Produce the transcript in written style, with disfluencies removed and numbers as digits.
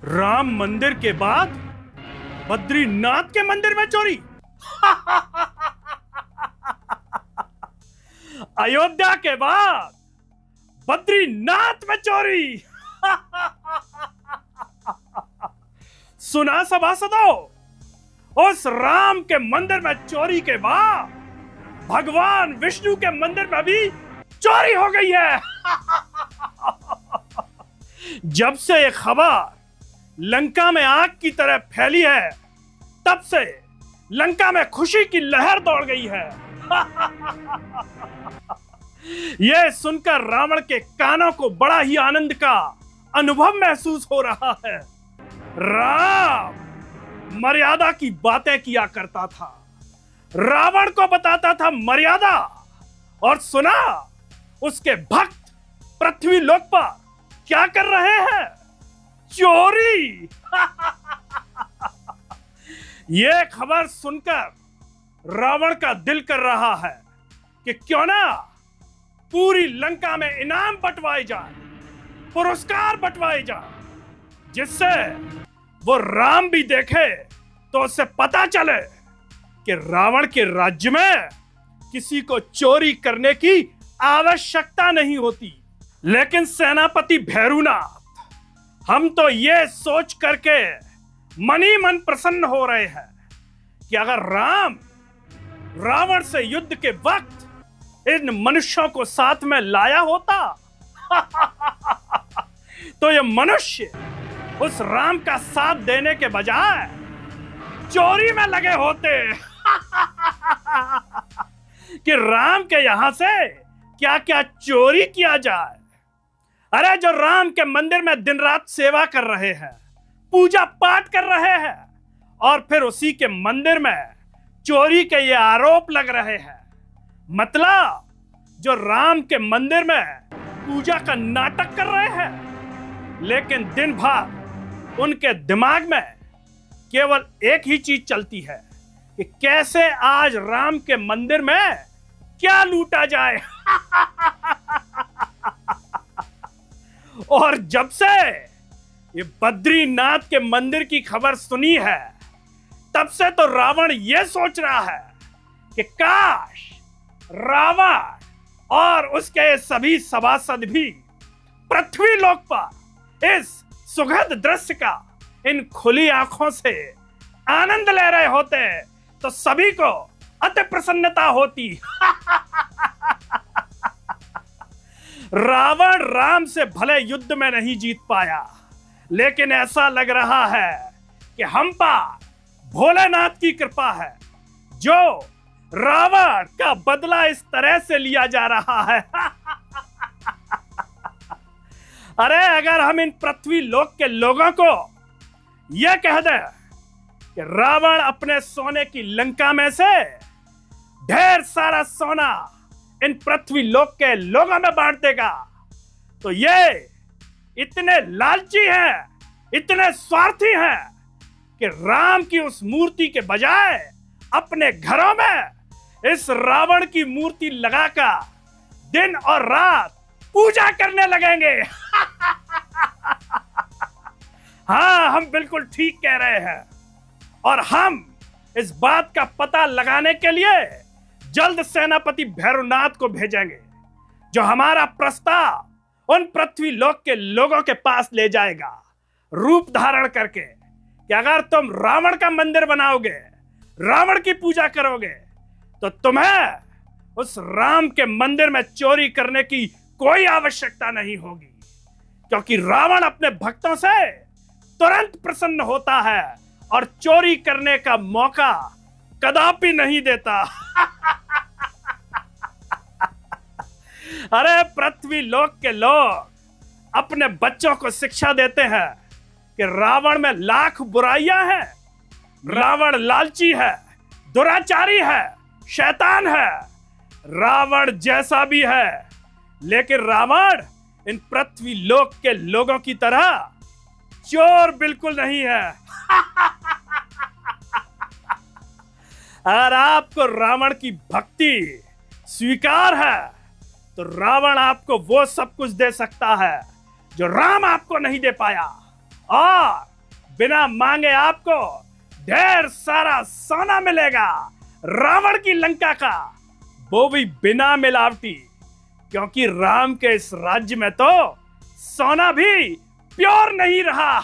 राम मंदिर के बाद बद्रीनाथ के मंदिर में चोरी। अयोध्या के बाद बद्रीनाथ में चोरी। सुना सभासदों, उस राम के मंदिर में चोरी के बाद भगवान विष्णु के मंदिर में भी चोरी हो गई है। जब से ये खबर लंका में आग की तरह फैली है, तब से लंका में खुशी की लहर दौड़ गई है। यह सुनकर रावण के कानों को बड़ा ही आनंद का अनुभव महसूस हो रहा है। राम मर्यादा की बातें किया करता था, रावण को बताता था मर्यादा, और सुना उसके भक्त पृथ्वी लोक पर क्या कर रहे हैं? चोरी। यह खबर सुनकर रावण का दिल कर रहा है कि क्यों ना पूरी लंका में इनाम बंटवाए जाए, पुरस्कार बंटवाए जाए, जिससे वो राम भी देखे तो उसे पता चले कि रावण के राज्य में किसी को चोरी करने की आवश्यकता नहीं होती। लेकिन सेनापति भैरूनाथ, हम तो ये सोच करके मन ही मन प्रसन्न हो रहे हैं कि अगर राम रावण से युद्ध के वक्त इन मनुष्यों को साथ में लाया होता तो ये मनुष्य उस राम का साथ देने के बजाय चोरी में लगे होते। कि राम के यहां से क्या क्या चोरी किया जाए। अरे जो राम के मंदिर में दिन रात सेवा कर रहे हैं, पूजा पाठ कर रहे हैं, और फिर उसी के मंदिर में चोरी के ये आरोप लग रहे हैं। मतलब जो राम के मंदिर में पूजा का नाटक कर रहे हैं, लेकिन दिन भर उनके दिमाग में केवल एक ही चीज चलती है कि कैसे आज राम के मंदिर में क्या लूटा जाए। और जब से ये बद्रीनाथ के मंदिर की खबर सुनी है, तब से तो रावण ये सोच रहा है कि काश रावण और उसके सभी सभासद भी पृथ्वी लोक पर इस सुखद दृश्य का इन खुली आंखों से आनंद ले रहे होते तो सभी को अति प्रसन्नता होती। रावण राम से भले युद्ध में नहीं जीत पाया, लेकिन ऐसा लग रहा है कि हम पर भोलेनाथ की कृपा है, जो रावण का बदला इस तरह से लिया जा रहा है। अरे अगर हम इन पृथ्वी लोक के लोगों को यह कह दें कि रावण अपने सोने की लंका में से ढेर सारा सोना इन पृथ्वी लोक के लोगों में बांट देगा, तो ये इतने लालची हैं, इतने स्वार्थी हैं कि राम की उस मूर्ति के बजाय अपने घरों में इस रावण की मूर्ति लगाकर दिन और रात पूजा करने लगेंगे। हाँ, हम बिल्कुल ठीक कह रहे हैं, और हम इस बात का पता लगाने के लिए जल्द सेनापति भैरूनाथ को भेजेंगे, जो हमारा प्रस्ताव उन पृथ्वी लोक के लोगों के पास ले जाएगा, रूप धारण करके, कि अगर तुम रावण का मंदिर बनाओगे, रावण की पूजा करोगे, तो तुम्हें उस राम के मंदिर में चोरी करने की कोई आवश्यकता नहीं होगी, क्योंकि रावण अपने भक्तों से तुरंत प्रसन्न होता है और चोरी करने का मौका कदापि नहीं देता। अरे पृथ्वी लोक के लोग अपने बच्चों को शिक्षा देते हैं कि रावण में लाख बुराइयां हैं, रावण लालची है, दुराचारी है, शैतान है। रावण जैसा भी है, लेकिन रावण इन पृथ्वी लोक के लोगों की तरह चोर बिल्कुल नहीं है। अगर आपको रावण की भक्ति स्वीकार है, तो रावण आपको वो सब कुछ दे सकता है जो राम आपको नहीं दे पाया, और बिना मांगे आपको ढेर सारा सोना मिलेगा, रावण की लंका का, वो भी बिना मिलावटी, क्योंकि राम के इस राज्य में तो सोना भी प्योर नहीं रहा।